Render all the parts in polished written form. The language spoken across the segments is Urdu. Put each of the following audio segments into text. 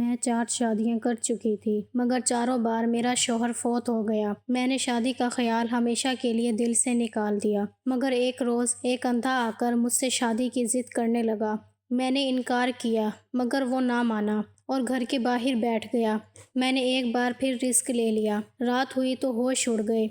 میں 4 شادیاں کر چکی تھی، مگر چاروں بار میرا شوہر فوت ہو گیا۔ میں نے شادی کا خیال ہمیشہ کے لیے دل سے نکال دیا، مگر ایک روز ایک اندھا آ کر مجھ سے شادی کی ضد کرنے لگا۔ میں نے انکار کیا، مگر وہ نہ مانا اور گھر کے باہر بیٹھ گیا۔ میں نے ایک بار پھر رسک لے لیا۔ رات ہوئی تو ہوش اڑ گئے۔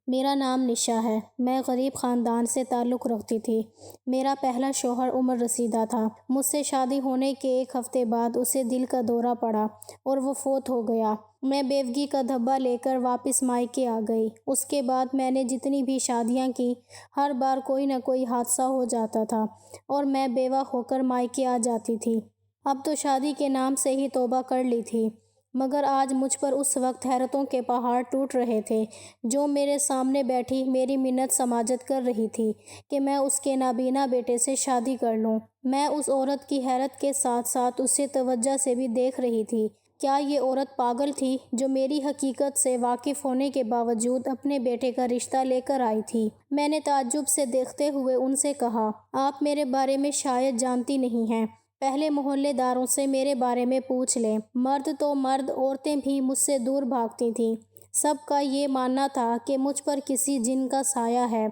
میرا نام نشا ہے۔ میں غریب خاندان سے تعلق رکھتی تھی۔ میرا پہلا شوہر عمر رسیدہ تھا۔ مجھ سے شادی ہونے کے ایک ہفتے بعد اسے دل کا دورہ پڑا اور وہ فوت ہو گیا۔ میں بیوگی کا دھبا لے کر واپس مائکے آ گئی۔ اس کے بعد میں نے جتنی بھی شادیاں کی، ہر بار کوئی نہ کوئی حادثہ ہو جاتا تھا اور میں بیوہ ہو کر مائکے آ جاتی تھی۔ اب تو شادی کے نام سے ہی توبہ کر لی تھی، مگر آج مجھ پر اس وقت حیرتوں کے پہاڑ ٹوٹ رہے تھے۔ جو میرے سامنے بیٹھی میری منت سماجت کر رہی تھی کہ میں اس کے نابینا بیٹے سے شادی کر لوں۔ میں اس عورت کی حیرت کے ساتھ ساتھ اسے توجہ سے بھی دیکھ رہی تھی۔ کیا یہ عورت پاگل تھی جو میری حقیقت سے واقف ہونے کے باوجود اپنے بیٹے کا رشتہ لے کر آئی تھی؟ میں نے تعجب سے دیکھتے ہوئے ان سے کہا، آپ میرے بارے میں شاید جانتی نہیں ہیں۔ پہلے محلے داروں سے میرے بارے میں پوچھ لیں۔ مرد تو مرد، عورتیں بھی مجھ سے دور بھاگتی تھیں۔ سب کا یہ ماننا تھا کہ مجھ پر کسی جن کا سایہ ہے،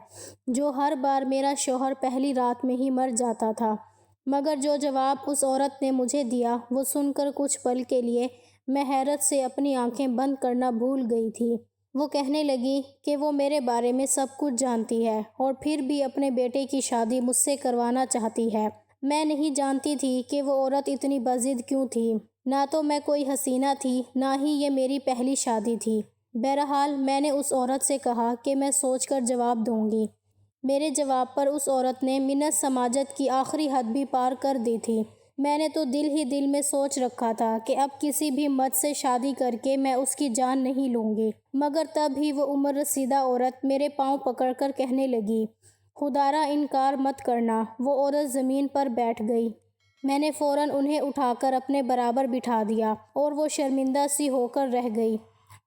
جو ہر بار میرا شوہر پہلی رات میں ہی مر جاتا تھا۔ مگر جو جواب اس عورت نے مجھے دیا، وہ سن کر کچھ پل کے لیے میں حیرت سے اپنی آنکھیں بند کرنا بھول گئی تھی۔ وہ کہنے لگی کہ وہ میرے بارے میں سب کچھ جانتی ہے اور پھر بھی اپنے بیٹے کی شادی مجھ سے کروانا چاہتی ہے۔ میں نہیں جانتی تھی کہ وہ عورت اتنی بضد کیوں تھی۔ نہ تو میں کوئی حسینہ تھی، نہ ہی یہ میری پہلی شادی تھی۔ بہرحال میں نے اس عورت سے کہا کہ میں سوچ کر جواب دوں گی۔ میرے جواب پر اس عورت نے منت سماجت کی آخری حد بھی پار کر دی تھی۔ میں نے تو دل ہی دل میں سوچ رکھا تھا کہ اب کسی بھی مرد سے شادی کر کے میں اس کی جان نہیں لوں گی، مگر تب ہی وہ عمر رسیدہ عورت میرے پاؤں پکڑ کر کہنے لگی، خدارا انکار مت کرنا۔ وہ عورت زمین پر بیٹھ گئی۔ میں نے فوراً انہیں اٹھا کر اپنے برابر بٹھا دیا اور وہ شرمندہ سی ہو کر رہ گئی۔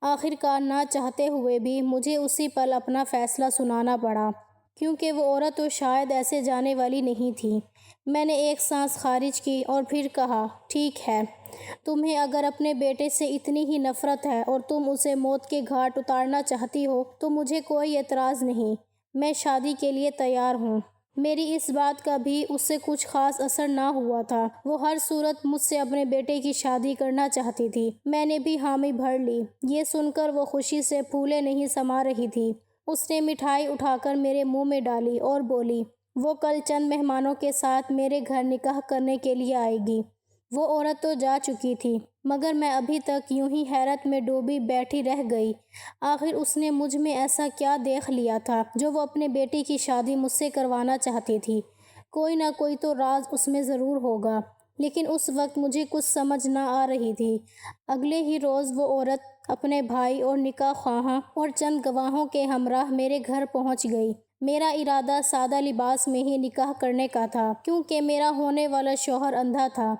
آخرکار نہ چاہتے ہوئے بھی مجھے اسی پل اپنا فیصلہ سنانا پڑا، کیونکہ وہ عورت تو شاید ایسے جانے والی نہیں تھی۔ میں نے ایک سانس خارج کی اور پھر کہا، ٹھیک ہے، تمہیں اگر اپنے بیٹے سے اتنی ہی نفرت ہے اور تم اسے موت کے گھاٹ اتارنا چاہتی ہو تو مجھے کوئی اعتراض نہیں۔ میں شادی کے لیے تیار ہوں۔ میری اس بات کا بھی اس سے کچھ خاص اثر نہ ہوا تھا۔ وہ ہر صورت مجھ سے اپنے بیٹے کی شادی کرنا چاہتی تھی۔ میں نے بھی حامی بھر لی۔ یہ سن کر وہ خوشی سے پھولے نہیں سما رہی تھی۔ اس نے مٹھائی اٹھا کر میرے منہ میں ڈالی اور بولی، وہ کل چند مہمانوں کے ساتھ میرے گھر نکاح کرنے کے لیے آئے گی۔ وہ عورت تو جا چکی تھی، مگر میں ابھی تک یوں ہی حیرت میں ڈوبی بیٹھی رہ گئی۔ آخر اس نے مجھ میں ایسا کیا دیکھ لیا تھا جو وہ اپنے بیٹے کی شادی مجھ سے کروانا چاہتی تھی؟ کوئی نہ کوئی تو راز اس میں ضرور ہوگا، لیکن اس وقت مجھے کچھ سمجھ نہ آ رہی تھی۔ اگلے ہی روز وہ عورت اپنے بھائی اور نکاح خواہاں اور چند گواہوں کے ہمراہ میرے گھر پہنچ گئی۔ میرا ارادہ سادہ لباس میں ہی نکاح کرنے کا تھا، کیونکہ میرا ہونے والا شوہر اندھا تھا۔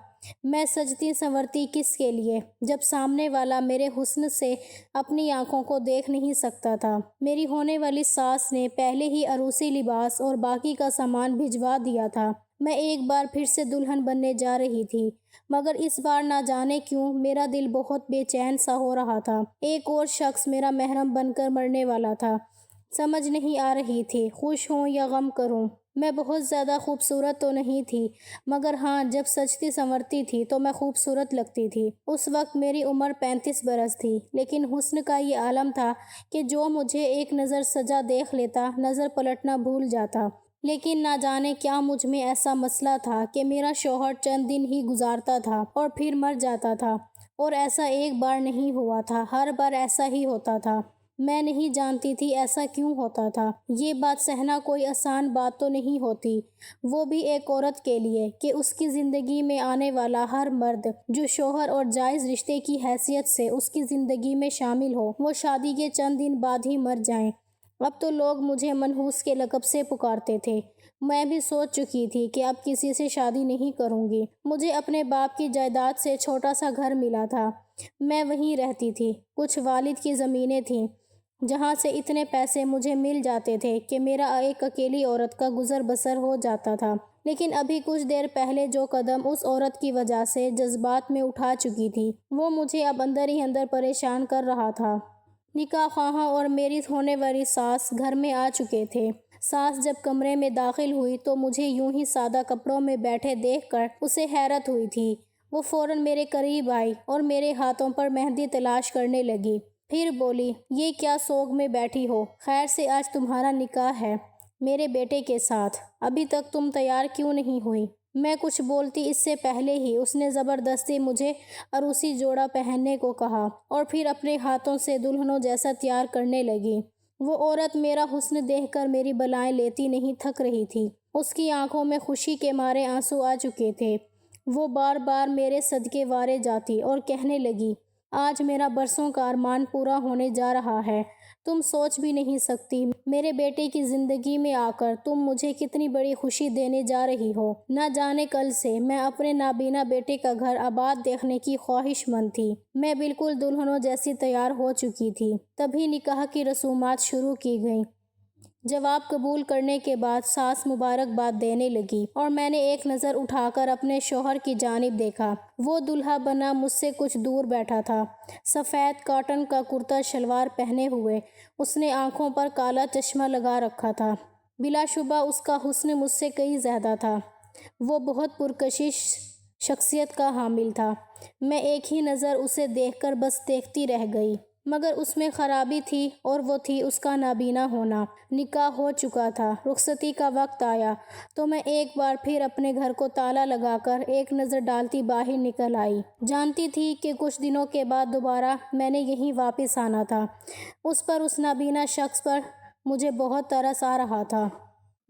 میں سجتی سنورتی کس کے لیے، جب سامنے والا میرے حسن سے اپنی آنکھوں کو دیکھ نہیں سکتا تھا؟ میری ہونے والی ساس نے پہلے ہی عروسی لباس اور باقی کا سامان بھجوا دیا تھا۔ میں ایک بار پھر سے دلہن بننے جا رہی تھی، مگر اس بار نہ جانے کیوں میرا دل بہت بے چین سا ہو رہا تھا۔ ایک اور شخص میرا محرم بن کر مرنے والا تھا۔ سمجھ نہیں آ رہی تھی خوش ہوں یا غم کروں۔ میں بہت زیادہ خوبصورت تو نہیں تھی، مگر ہاں، جب سجتی سنورتی تھی تو میں خوبصورت لگتی تھی۔ اس وقت میری عمر 35 برس تھی، لیکن حسن کا یہ عالم تھا کہ جو مجھے ایک نظر سجا دیکھ لیتا، نظر پلٹنا بھول جاتا۔ لیکن نہ جانے کیا مجھ میں ایسا مسئلہ تھا کہ میرا شوہر چند دن ہی گزارتا تھا اور پھر مر جاتا تھا، اور ایسا ایک بار نہیں ہوا تھا، ہر بار ایسا ہی ہوتا تھا۔ میں نہیں جانتی تھی ایسا کیوں ہوتا تھا۔ یہ بات سہنا کوئی آسان بات تو نہیں ہوتی، وہ بھی ایک عورت کے لیے، کہ اس کی زندگی میں آنے والا ہر مرد جو شوہر اور جائز رشتے کی حیثیت سے اس کی زندگی میں شامل ہو، وہ شادی کے چند دن بعد ہی مر جائیں۔ اب تو لوگ مجھے منحوس کے لقب سے پکارتے تھے۔ میں بھی سوچ چکی تھی کہ اب کسی سے شادی نہیں کروں گی۔ مجھے اپنے باپ کی جائیداد سے چھوٹا سا گھر ملا تھا، میں وہیں رہتی تھی۔ کچھ والد کی زمینیں تھیں جہاں سے اتنے پیسے مجھے مل جاتے تھے کہ میرا ایک اکیلی عورت کا گزر بسر ہو جاتا تھا۔ لیکن ابھی کچھ دیر پہلے جو قدم اس عورت کی وجہ سے جذبات میں اٹھا چکی تھی وہ مجھے اب اندر ہی اندر پریشان کر رہا تھا۔ نکاح خواہاں اور میری ہونے والی ساس گھر میں آ چکے تھے۔ ساس جب کمرے میں داخل ہوئی تو مجھے یوں ہی سادہ کپڑوں میں بیٹھے دیکھ کر اسے حیرت ہوئی تھی۔ وہ فوراً میرے قریب آئی اور میرے ہاتھوں پر مہندی تلاش کرنے لگی۔ پھر بولی، یہ کیا سوگ میں بیٹھی ہو؟ خیر سے آج تمہارا نکاح ہے میرے بیٹے کے ساتھ، ابھی تک تم تیار کیوں نہیں ہوئی؟ میں کچھ بولتی اس سے پہلے ہی اس نے زبردستی مجھے عروسی جوڑا پہننے کو کہا اور پھر اپنے ہاتھوں سے دلہنوں جیسا تیار کرنے لگی۔ وہ عورت میرا حسن دیکھ کر میری بلائیں لیتی نہیں تھک رہی تھی۔ اس کی آنکھوں میں خوشی کے مارے آنسو آ چکے تھے۔ وہ بار بار میرے صدقے وارے جاتی اور کہنے لگی، آج میرا برسوں کا ارمان پورا ہونے جا رہا ہے۔ تم سوچ بھی نہیں سکتی میرے بیٹے کی زندگی میں آ کر تم مجھے کتنی بڑی خوشی دینے جا رہی ہو۔ نہ جانے کل سے میں اپنے نابینا بیٹے کا گھر آباد دیکھنے کی خواہش مند تھی۔ میں بالکل دلہنوں جیسی تیار ہو چکی تھی۔ تبھی نکاح کی رسومات شروع کی گئیں۔ جواب قبول کرنے کے بعد ساس مبارکباد دینے لگی اور میں نے ایک نظر اٹھا کر اپنے شوہر کی جانب دیکھا۔ وہ دلہا بنا مجھ سے کچھ دور بیٹھا تھا۔ سفید کاٹن کا کرتا شلوار پہنے ہوئے اس نے آنکھوں پر کالا چشمہ لگا رکھا تھا۔ بلا شبہ اس کا حسن مجھ سے کئی زیادہ تھا۔ وہ بہت پرکشش شخصیت کا حامل تھا۔ میں ایک ہی نظر اسے دیکھ کر بس دیکھتی رہ گئی۔ مگر اس میں خرابی تھی اور وہ تھی اس کا نابینا ہونا۔ نکاح ہو چکا تھا، رخصتی کا وقت آیا تو میں ایک بار پھر اپنے گھر کو تالا لگا کر ایک نظر ڈالتی باہر نکل آئی۔ جانتی تھی کہ کچھ دنوں کے بعد دوبارہ میں نے یہیں واپس آنا تھا۔ اس نابینا شخص پر مجھے بہت ترس آ رہا تھا۔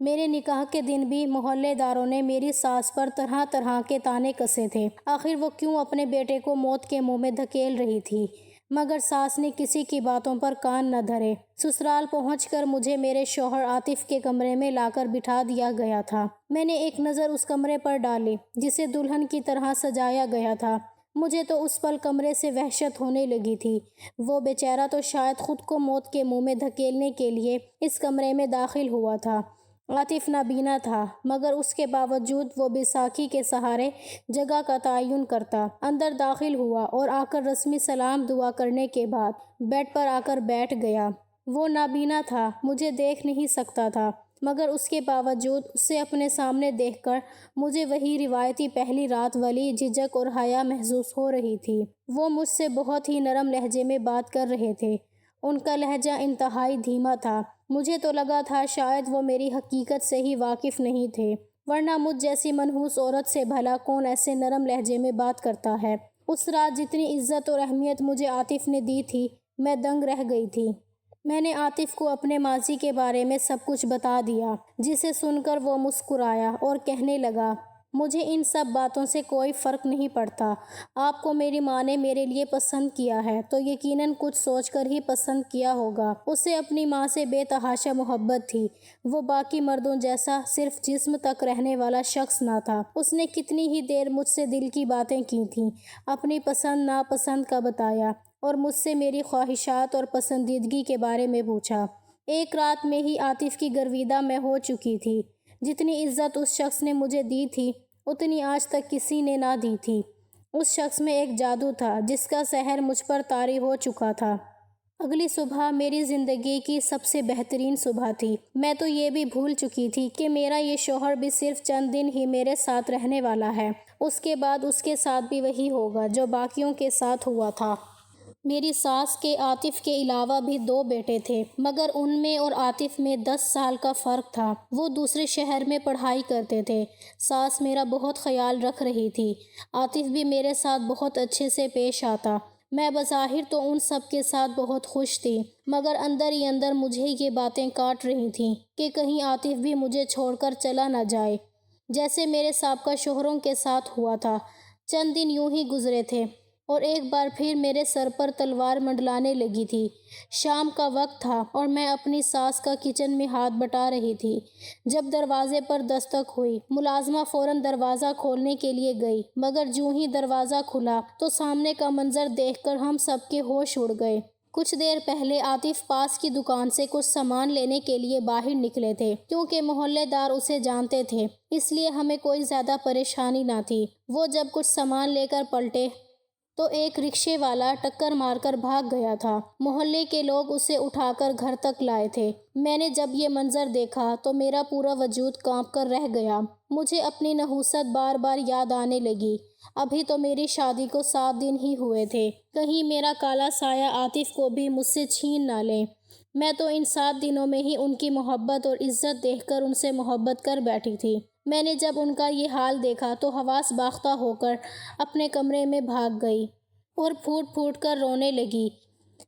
میرے نکاح کے دن بھی محلے داروں نے میری ساس پر طرح طرح کے طعنے کسے تھے۔ آخر وہ کیوں اپنے بیٹے کو موت کے منہ میں دھکیل رہی تھی؟ مگر ساس نے کسی کی باتوں پر کان نہ دھرے۔ سسرال پہنچ کر مجھے میرے شوہر عاطف کے کمرے میں لا کر بٹھا دیا گیا تھا۔ میں نے ایک نظر اس کمرے پر ڈالی جسے دلہن کی طرح سجایا گیا تھا۔ مجھے تو اس پل کمرے سے وحشت ہونے لگی تھی۔ وہ بیچارہ تو شاید خود کو موت کے منہ میں دھکیلنے کے لیے اس کمرے میں داخل ہوا تھا۔ عاطف نابینا تھا مگر اس کے باوجود وہ بیساکھی کے سہارے جگہ کا تعین کرتا اندر داخل ہوا اور آ کر رسمی سلام دعا کرنے کے بعد بیڈ پر آ کر بیٹھ گیا۔ وہ نابینا تھا، مجھے دیکھ نہیں سکتا تھا مگر اس کے باوجود اسے اپنے سامنے دیکھ کر مجھے وہی روایتی پہلی رات والی جھجک اور حیا محسوس ہو رہی تھی۔ وہ مجھ سے بہت ہی نرم لہجے میں بات کر رہے تھے۔ ان کا لہجہ انتہائی دھیما تھا۔ مجھے تو لگا تھا شاید وہ میری حقیقت سے ہی واقف نہیں تھے، ورنہ مجھ جیسی منحوس عورت سے بھلا کون ایسے نرم لہجے میں بات کرتا ہے۔ اس رات جتنی عزت اور اہمیت مجھے عاطف نے دی تھی میں دنگ رہ گئی تھی۔ میں نے عاطف کو اپنے ماضی کے بارے میں سب کچھ بتا دیا، جسے سن کر وہ مسکرایا اور کہنے لگا، مجھے ان سب باتوں سے کوئی فرق نہیں پڑتا۔ آپ کو میری ماں نے میرے لیے پسند کیا ہے تو یقیناً کچھ سوچ کر ہی پسند کیا ہوگا۔ اسے اپنی ماں سے بے تحاشا محبت تھی۔ وہ باقی مردوں جیسا صرف جسم تک رہنے والا شخص نہ تھا۔ اس نے کتنی ہی دیر مجھ سے دل کی باتیں کی تھیں، اپنی پسند ناپسند کا بتایا اور مجھ سے میری خواہشات اور پسندیدگی کے بارے میں پوچھا۔ ایک رات میں ہی عاطف کی گرویدہ میں ہو چکی تھی۔ جتنی عزت اس شخص نے مجھے دی تھی اتنی آج تک کسی نے نہ دی تھی۔ اس شخص میں ایک جادو تھا جس کا سحر مجھ پر طاری ہو چکا تھا۔ اگلی صبح میری زندگی کی سب سے بہترین صبح تھی۔ میں تو یہ بھی بھول چکی تھی کہ میرا یہ شوہر بھی صرف چند دن ہی میرے ساتھ رہنے والا ہے۔ اس کے بعد اس کے ساتھ بھی وہی ہوگا جو باقیوں کے ساتھ ہوا تھا۔ میری ساس کے عاطف کے علاوہ بھی 2 بیٹے تھے مگر ان میں اور عاطف میں 10 سال کا فرق تھا۔ وہ دوسرے شہر میں پڑھائی کرتے تھے۔ ساس میرا بہت خیال رکھ رہی تھی۔ عاطف بھی میرے ساتھ بہت اچھے سے پیش آتا۔ میں بظاہر تو ان سب کے ساتھ بہت خوش تھی مگر اندر ہی اندر مجھے یہ باتیں کاٹ رہی تھیں کہ کہیں عاطف بھی مجھے چھوڑ کر چلا نہ جائے، جیسے میرے سابقہ شوہروں کے ساتھ ہوا تھا۔ چند دن یوں ہی گزرے تھے اور ایک بار پھر میرے سر پر تلوار منڈلانے لگی تھی۔ شام کا وقت تھا اور میں اپنی ساس کا کچن میں ہاتھ بٹا رہی تھی جب دروازے پر دستک ہوئی۔ ملازمہ فوراً دروازہ کھولنے کے لیے گئی مگر جوں ہی دروازہ کھلا تو سامنے کا منظر دیکھ کر ہم سب کے ہوش اڑ گئے۔ کچھ دیر پہلے عاطف پاس کی دکان سے کچھ سامان لینے کے لیے باہر نکلے تھے۔ کیونکہ محلے دار اسے جانتے تھے اس لیے ہمیں کوئی زیادہ پریشانی نہ تھی۔ وہ جب کچھ سامان لے کر پلٹے تو ایک رکشے والا ٹکر مار کر بھاگ گیا تھا۔ محلے کے لوگ اسے اٹھا کر گھر تک لائے تھے۔ میں نے جب یہ منظر دیکھا تو میرا پورا وجود کانپ کر رہ گیا۔ مجھے اپنی نحوست بار بار یاد آنے لگی۔ ابھی تو میری شادی کو 7 دن ہی ہوئے تھے۔ کہیں میرا کالا سایہ عاطف کو بھی مجھ سے چھین نہ لے۔ میں تو ان 7 دنوں میں ہی ان کی محبت اور عزت دیکھ کر ان سے محبت کر بیٹھی تھی۔ میں نے جب ان کا یہ حال دیکھا تو حواس باختہ ہو کر اپنے کمرے میں بھاگ گئی اور پھوٹ پھوٹ کر رونے لگی۔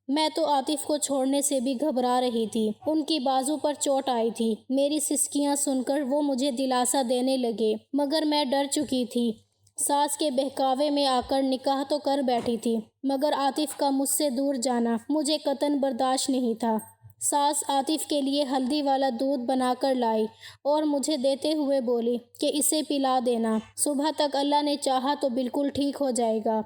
میں تو عاطف کو چھوڑنے سے بھی گھبرا رہی تھی۔ ان کی بازو پر چوٹ آئی تھی۔ میری سسکیاں سن کر وہ مجھے دلاسا دینے لگے مگر میں ڈر چکی تھی۔ ساس کے بہکاوے میں آ کر نکاح تو کر بیٹھی تھی مگر عاطف کا مجھ سے دور جانا مجھے قطعاً برداشت نہیں تھا۔ ساس عاطف کے لیے ہلدی والا دودھ بنا کر لائی اور مجھے دیتے ہوئے بولی کہ اسے پلا دینا، صبح تک اللہ نے چاہا تو بالکل ٹھیک ہو جائے گا۔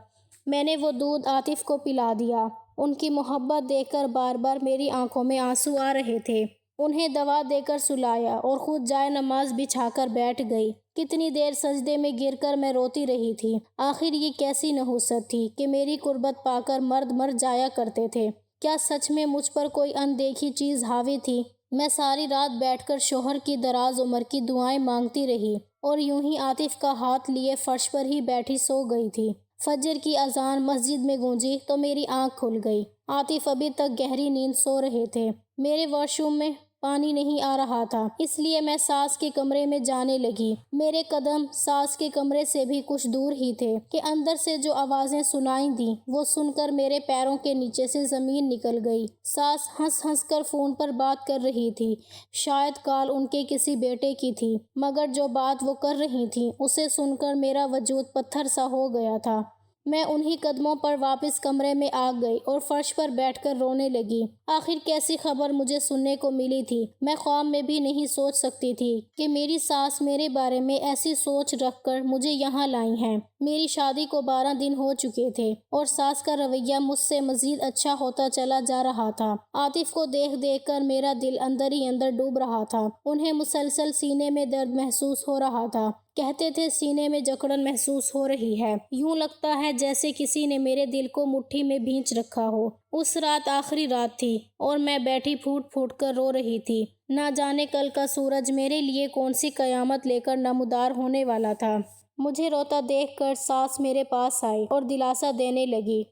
میں نے وہ دودھ عاطف کو پلا دیا۔ ان کی محبت دیکھ کر بار بار میری آنکھوں میں آنسو آ رہے تھے۔ انہیں دوا دے کر سلایا اور خود جائے نماز بچھا کر بیٹھ گئی۔ کتنی دیر سجدے میں گر کر میں روتی رہی تھی۔ آخر یہ کیسی نحوست تھی کہ میری قربت پا کر مرد مر جایا کرتے تھے؟ کیا سچ میں مجھ پر کوئی اندیکھی چیز حاوی تھی؟ میں ساری رات بیٹھ کر شوہر کی دراز عمر کی دعائیں مانگتی رہی اور یوں ہی عاطف کا ہاتھ لیے فرش پر ہی بیٹھی سو گئی تھی۔ فجر کی اذان مسجد میں گونجی تو میری آنکھ کھل گئی۔ عاطف ابھی تک گہری نیند سو رہے تھے۔ میرے واش روم میں پانی نہیں آ رہا تھا اس لیے میں ساس کے کمرے میں جانے لگی۔ میرے قدم ساس کے کمرے سے بھی کچھ دور ہی تھے کہ اندر سے جو آوازیں سنائی دیں وہ سن کر میرے پیروں کے نیچے سے زمین نکل گئی۔ ساس ہنس ہنس کر فون پر بات کر رہی تھی۔ شاید کال ان کے کسی بیٹے کی تھی مگر جو بات وہ کر رہی تھیں اسے سن کر میرا وجود پتھر سا ہو گیا تھا۔ میں انہی قدموں پر واپس کمرے میں آ گئی اور فرش پر بیٹھ کر رونے لگی۔ آخر کیسی خبر مجھے سننے کو ملی تھی؟ میں خواب میں بھی نہیں سوچ سکتی تھی کہ میری ساس میرے بارے میں ایسی سوچ رکھ کر مجھے یہاں لائی ہیں۔ میری شادی کو 12 دن ہو چکے تھے اور ساس کا رویہ مجھ سے مزید اچھا ہوتا چلا جا رہا تھا۔ عاطف کو دیکھ دیکھ کر میرا دل اندر ہی اندر ڈوب رہا تھا۔ انہیں مسلسل سینے میں درد محسوس ہو رہا تھا۔ کہتے تھے سینے میں جکڑن محسوس ہو رہی ہے، یوں لگتا ہے جیسے کسی نے میرے دل کو مٹھی میں بھینچ رکھا ہو۔ اس رات آخری رات تھی اور میں بیٹھی پھوٹ پھوٹ کر رو رہی تھی۔ نہ جانے کل کا سورج میرے لیے کون سی قیامت لے کر نمودار ہونے والا تھا۔ مجھے روتا دیکھ کر ساس میرے پاس آئی اور دلاسا دینے لگی۔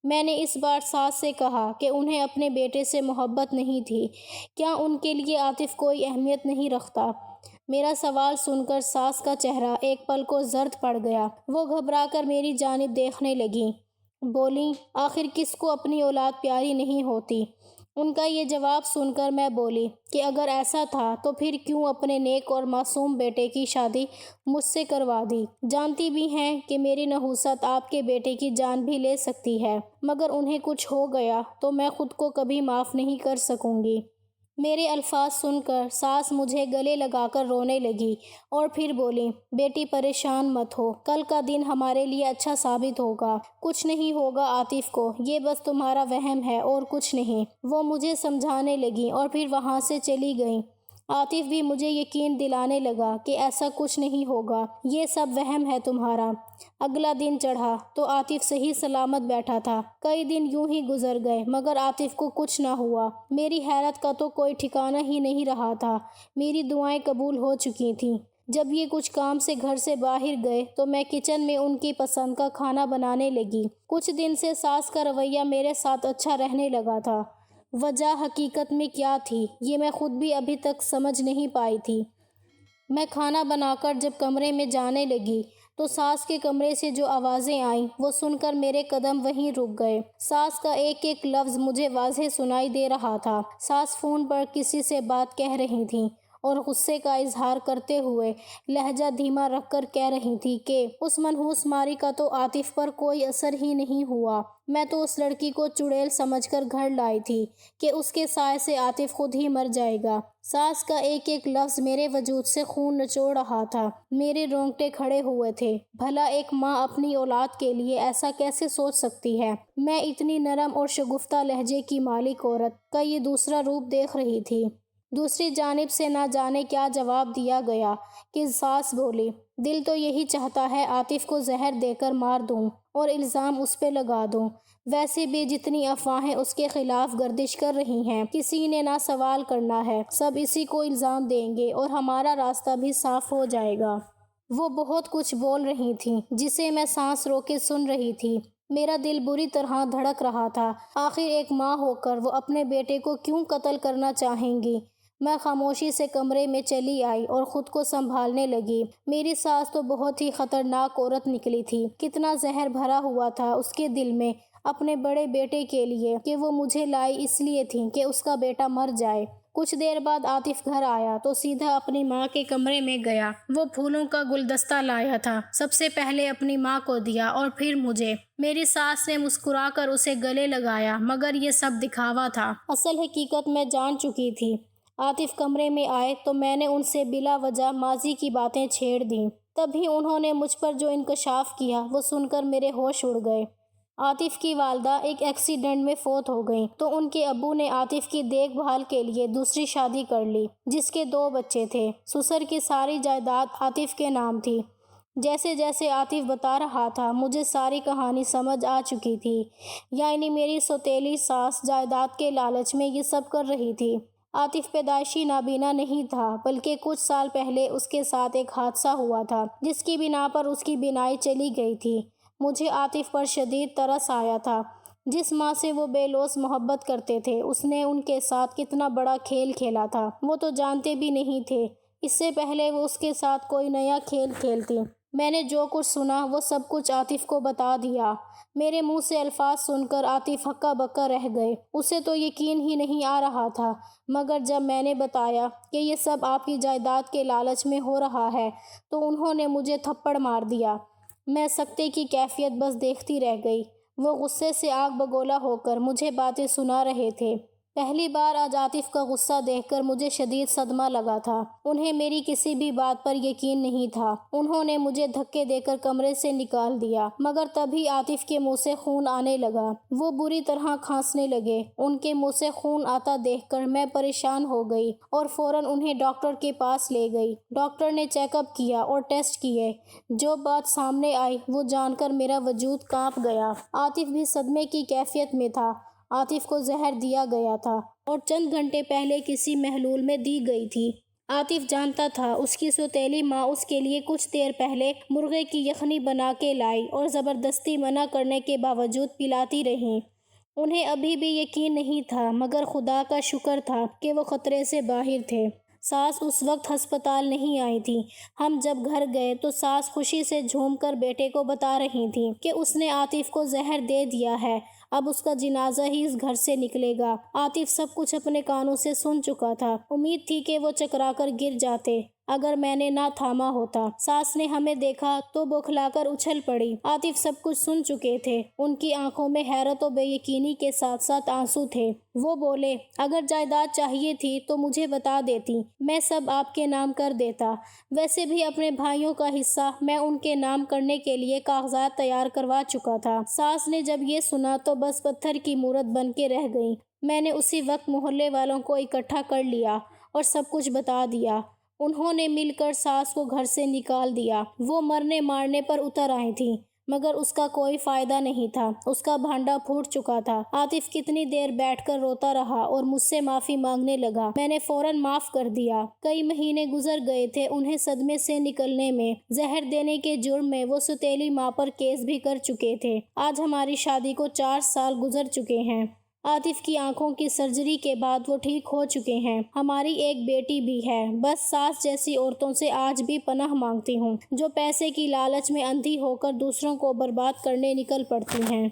میں نے اس بار ساس سے کہا کہ انہیں اپنے بیٹے سے محبت نہیں تھی، کیا ان کے لیے عاطف کوئی اہمیت نہیں رکھتا؟ میرا سوال سن کر ساس کا چہرہ ایک پل کو زرد پڑ گیا۔ وہ گھبرا کر میری جانب دیکھنے لگیں۔ بولیں، آخر کس کو اپنی اولاد پیاری نہیں ہوتی؟ ان کا یہ جواب سن کر میں بولی کہ اگر ایسا تھا تو پھر کیوں اپنے نیک اور معصوم بیٹے کی شادی مجھ سے کروا دی؟ جانتی بھی ہیں کہ میری نحوست آپ کے بیٹے کی جان بھی لے سکتی ہے مگر انہیں کچھ ہو گیا تو میں خود کو کبھی معاف نہیں کر سکوں گی۔ میرے الفاظ سن کر ساس مجھے گلے لگا کر رونے لگی اور پھر بولی، بیٹی پریشان مت ہو، کل کا دن ہمارے لیے اچھا ثابت ہوگا۔ کچھ نہیں ہوگا عاطف کو، یہ بس تمہارا وہم ہے اور کچھ نہیں۔ وہ مجھے سمجھانے لگیں اور پھر وہاں سے چلی گئیں۔ عاطف بھی مجھے یقین دلانے لگا کہ ایسا کچھ نہیں ہوگا، یہ سب وہم ہے تمہارا۔ اگلا دن چڑھا تو عاطف صحیح سلامت بیٹھا تھا۔ کئی دن یوں ہی گزر گئے مگر عاطف کو کچھ نہ ہوا۔ میری حیرت کا تو کوئی ٹھکانہ ہی نہیں رہا تھا۔ میری دعائیں قبول ہو چکی تھیں۔ جب یہ کچھ کام سے گھر سے باہر گئے تو میں کچن میں ان کی پسند کا کھانا بنانے لگی۔ کچھ دن سے ساس کا رویہ میرے ساتھ اچھا رہنے لگا تھا۔ وجہ حقیقت میں کیا تھی یہ میں خود بھی ابھی تک سمجھ نہیں پائی تھی۔ میں کھانا بنا کر جب کمرے میں جانے لگی تو ساس کے کمرے سے جو آوازیں آئیں وہ سن کر میرے قدم وہیں رک گئے۔ ساس کا ایک ایک لفظ مجھے واضح سنائی دے رہا تھا۔ ساس فون پر کسی سے بات کہہ رہی تھیں اور غصے کا اظہار کرتے ہوئے لہجہ دھیما رکھ کر کہہ رہی تھی کہ اس منحوس ماری کا تو عاطف پر کوئی اثر ہی نہیں ہوا۔ میں تو اس لڑکی کو چڑیل سمجھ کر گھر لائی تھی کہ اس کے سائے سے عاطف خود ہی مر جائے گا۔ ساس کا ایک ایک لفظ میرے وجود سے خون نچوڑ رہا تھا، میرے رونگٹے کھڑے ہوئے تھے۔ بھلا ایک ماں اپنی اولاد کے لیے ایسا کیسے سوچ سکتی ہے؟ میں اتنی نرم اور شگفتہ لہجے کی مالک عورت کا یہ دوسرا روپ دیکھ رہی تھی۔ دوسری جانب سے نہ جانے کیا جواب دیا گیا کہ ساس بولی، دل تو یہی چاہتا ہے عاطف کو زہر دے کر مار دوں اور الزام اس پہ لگا دوں۔ ویسے بھی جتنی افواہیں اس کے خلاف گردش کر رہی ہیں، کسی نے نہ سوال کرنا ہے، سب اسی کو الزام دیں گے اور ہمارا راستہ بھی صاف ہو جائے گا۔ وہ بہت کچھ بول رہی تھیں جسے میں سانس روکے سن رہی تھی۔ میرا دل بری طرح دھڑک رہا تھا۔ آخر ایک ماں ہو کر وہ اپنے بیٹے کو کیوں قتل کرنا چاہیں گی؟ میں خاموشی سے کمرے میں چلی آئی اور خود کو سنبھالنے لگی۔ میری ساس تو بہت ہی خطرناک عورت نکلی تھی۔ کتنا زہر بھرا ہوا تھا اس کے دل میں اپنے بڑے بیٹے کے لیے کہ وہ مجھے لائی اس لیے تھی کہ اس کا بیٹا مر جائے۔ کچھ دیر بعد عاطف گھر آیا تو سیدھا اپنی ماں کے کمرے میں گیا۔ وہ پھولوں کا گلدستہ لایا تھا، سب سے پہلے اپنی ماں کو دیا اور پھر مجھے۔ میری ساس نے مسکرا کر اسے گلے لگایا، مگر یہ سب دکھاوا تھا۔ اصل حقیقت میں جان چکی تھی۔ عاطف کمرے میں آئے تو میں نے ان سے بلا وجہ ماضی کی باتیں چھیڑ دیں۔ تبھی انہوں نے مجھ پر جو انکشاف کیا وہ سن کر میرے ہوش اڑ گئے۔ عاطف کی والدہ ایک ایکسیڈنٹ میں فوت ہو گئیں تو ان کے ابو نے عاطف کی دیکھ بھال کے لیے دوسری شادی کر لی، جس کے 2 بچے تھے۔ سسر کی ساری جائیداد عاطف کے نام تھی۔ جیسے جیسے عاطف بتا رہا تھا مجھے ساری کہانی سمجھ آ چکی تھی، یعنی میری سوتیلی ساس جائیداد کے لالچ میں یہ سب کر رہی تھی۔ عاطف پیدائشی نابینا نہیں تھا، بلکہ کچھ سال پہلے اس کے ساتھ ایک حادثہ ہوا تھا جس کی بنا پر اس کی بینائی چلی گئی تھی۔ مجھے عاطف پر شدید ترس آیا تھا۔ جس ماں سے وہ بے لوث محبت کرتے تھے اس نے ان کے ساتھ کتنا بڑا کھیل کھیلا تھا، وہ تو جانتے بھی نہیں تھے۔ اس سے پہلے وہ اس کے ساتھ کوئی نیا کھیل کھیلتی۔ میں نے جو کچھ سنا وہ سب کچھ عاطف کو بتا دیا۔ میرے منہ سے الفاظ سن کر عاطف ہکا بکا رہ گئے۔ اسے تو یقین ہی نہیں آ رہا تھا، مگر جب میں نے بتایا کہ یہ سب آپ کی جائیداد کے لالچ میں ہو رہا ہے تو انہوں نے مجھے تھپڑ مار دیا۔ میں سکتے کی کیفیت بس دیکھتی رہ گئی۔ وہ غصے سے آگ بگولا ہو کر مجھے باتیں سنا رہے تھے۔ پہلی بار آج عاطف کا غصہ دیکھ کر مجھے شدید صدمہ لگا تھا۔ انہیں میری کسی بھی بات پر یقین نہیں تھا۔ انہوں نے مجھے دھکے دے کر کمرے سے نکال دیا، مگر تبھی عاطف کے منہ سے خون آنے لگا۔ وہ بری طرح کھانسنے لگے۔ ان کے منہ سے خون آتا دیکھ کر میں پریشان ہو گئی اور فوراً انہیں ڈاکٹر کے پاس لے گئی۔ ڈاکٹر نے چیک اپ کیا اور ٹیسٹ کیے۔ جو بات سامنے آئی وہ جان کر میرا وجود کانپ گیا۔ عاطف بھی صدمے کی کیفیت میں تھا۔ عاطف کو زہر دیا گیا تھا اور چند گھنٹے پہلے کسی محلول میں دی گئی تھی۔ عاطف جانتا تھا اس کی سوتیلی ماں اس کے لیے کچھ دیر پہلے مرغے کی یخنی بنا کے لائی اور زبردستی منع کرنے کے باوجود پلاتی رہیں۔ انہیں ابھی بھی یقین نہیں تھا، مگر خدا کا شکر تھا کہ وہ خطرے سے باہر تھے۔ ساس اس وقت ہسپتال نہیں آئی تھی۔ ہم جب گھر گئے تو ساس خوشی سے جھوم کر بیٹے کو بتا رہی تھی کہ اس نے عاطف کو زہر دے دیا ہے، اب اس کا جنازہ ہی اس گھر سے نکلے گا۔ عاطف سب کچھ اپنے کانوں سے سن چکا تھا۔ امید تھی کہ وہ چکرا کر گر جاتے اگر میں نے نہ تھاما ہوتا۔ ساس نے ہمیں دیکھا تو بوکھلا کر اچھل پڑی۔ عاطف سب کچھ سن چکے تھے۔ ان کی آنکھوں میں حیرت و بے یقینی کے ساتھ ساتھ آنسو تھے۔ وہ بولے، اگر جائیداد چاہیے تھی تو مجھے بتا دیتی، میں سب آپ کے نام کر دیتا۔ ویسے بھی اپنے بھائیوں کا حصہ میں ان کے نام کرنے کے لیے کاغذات تیار کروا چکا تھا۔ ساس نے جب یہ سنا تو بس پتھر کی مورت بن کے رہ گئیں۔ میں نے اسی وقت محلے والوں کو اکٹھا کر لیا اور سب کچھ بتا دیا۔ انہوں نے مل کر ساس کو گھر سے نکال دیا۔ وہ مرنے مارنے پر اتر آئی تھی، مگر اس کا کوئی فائدہ نہیں تھا۔ اس کا بھانڈا پھوٹ چکا تھا۔ عاطف کتنی دیر بیٹھ کر روتا رہا اور مجھ سے معافی مانگنے لگا۔ میں نے فوراً معاف کر دیا۔ کئی مہینے گزر گئے تھے انہیں صدمے سے نکلنے میں۔ زہر دینے کے جرم میں وہ سوتیلی ماں پر کیس بھی کر چکے تھے۔ آج ہماری شادی کو 4 سال گزر چکے ہیں۔ عاطف کی آنکھوں کی سرجری کے بعد وہ ٹھیک ہو چکے ہیں۔ ہماری ایک بیٹی بھی ہے۔ بس ساس جیسی عورتوں سے آج بھی پناہ مانگتی ہوں، جو پیسے کی لالچ میں اندھی ہو کر دوسروں کو برباد کرنے نکل پڑتی ہیں۔